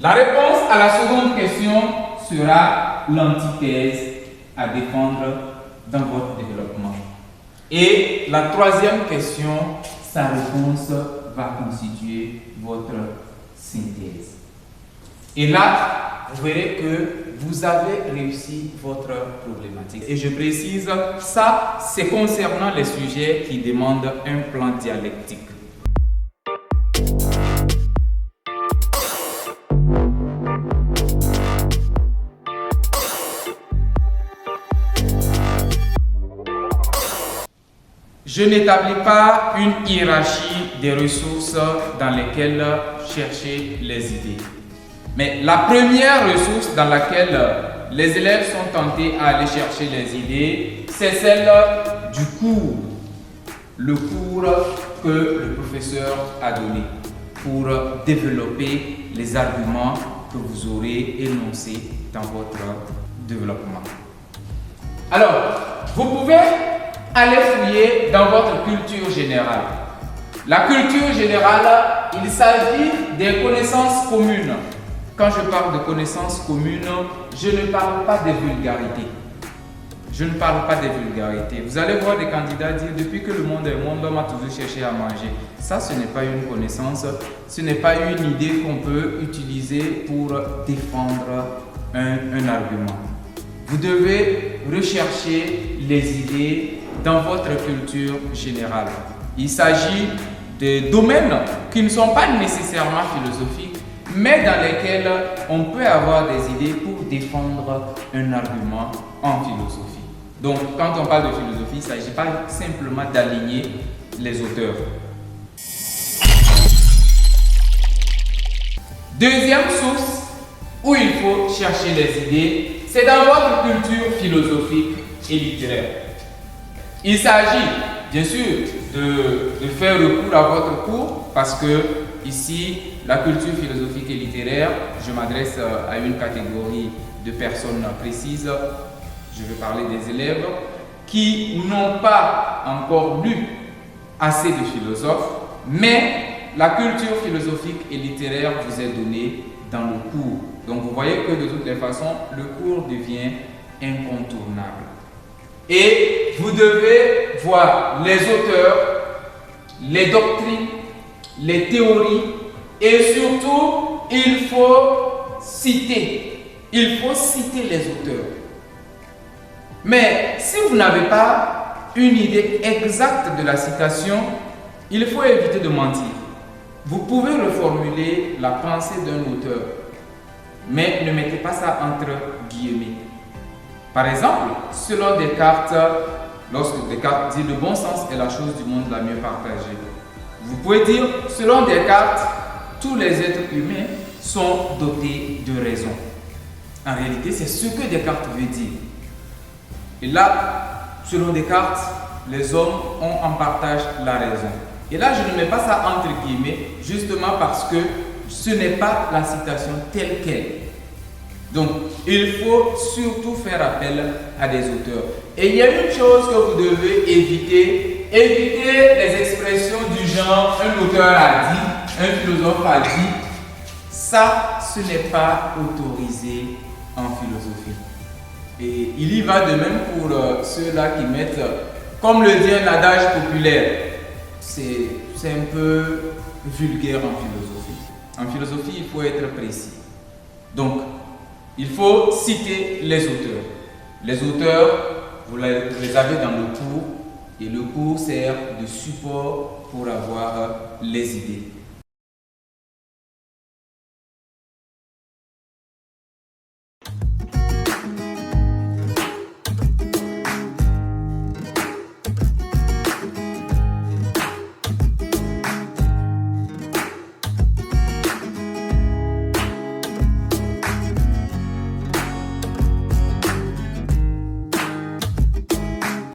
La réponse à la seconde question sera l'antithèse à défendre dans votre développement. Et la troisième question, sa réponse va constituer votre synthèse. Et là, vous verrez que vous avez réussi votre problématique. Et je précise, ça, c'est concernant les sujets qui demandent un plan dialectique. Je n'établis pas une hiérarchie des ressources dans lesquelles chercher les idées. Mais la première ressource dans laquelle les élèves sont tentés à aller chercher les idées, c'est celle du cours. Le cours que le professeur a donné pour développer les arguments que vous aurez énoncés dans votre développement. Alors, vous pouvez aller fouiller dans votre culture générale. La culture générale, il s'agit des connaissances communes. Quand je parle de connaissances communes, je ne parle pas des vulgarités. Je ne parle pas des vulgarités. Vous allez voir des candidats dire depuis que le monde est monde, l'homme a toujours cherché à manger. Ça, ce n'est pas une connaissance, ce n'est pas une idée qu'on peut utiliser pour défendre un argument. Vous devez rechercher les idées dans votre culture générale. Il s'agit de domaines qui ne sont pas nécessairement philosophiques, mais dans lesquels on peut avoir des idées pour défendre un argument en philosophie. Donc, quand on parle de philosophie, il ne s'agit pas simplement d'aligner les auteurs. Deuxième source où il faut chercher les idées, c'est dans votre culture philosophique et littéraire. Il s'agit, bien sûr, de faire recours à votre cours parce que ici, la culture philosophique et littéraire, je m'adresse à une catégorie de personnes précises. Je vais parler des élèves qui n'ont pas encore lu assez de philosophes, mais la culture philosophique et littéraire vous est donnée dans le cours. Donc vous voyez que de toutes les façons, le cours devient incontournable. Et vous devez voir les auteurs, les doctrines, les théories et surtout, il faut citer les auteurs. Mais si vous n'avez pas une idée exacte de la citation, il faut éviter de mentir. Vous pouvez reformuler la pensée d'un auteur, mais ne mettez pas ça entre guillemets. Par exemple, selon Descartes, lorsque Descartes dit « le bon sens est la chose du monde la mieux partagée », vous pouvez dire « selon Descartes, tous les êtres humains sont dotés de raison ». En réalité, c'est ce que Descartes veut dire. Et là, selon Descartes, les hommes ont en partage la raison. Et là, je ne mets pas ça entre guillemets, justement parce que ce n'est pas la citation telle qu'elle. Donc, il faut surtout faire appel à des auteurs. Et il y a une chose que vous devez éviter. Évitez les expressions du genre « un auteur a dit »,« un philosophe a dit ». Ça, ce n'est pas autorisé en philosophie. Et il y va de même pour ceux-là qui mettent, comme le dit un adage populaire, c'est un peu vulgaire en philosophie. En philosophie, il faut être précis. Donc, il faut citer les auteurs. Les auteurs, vous les avez dans le cours et le cours sert de support pour avoir les idées.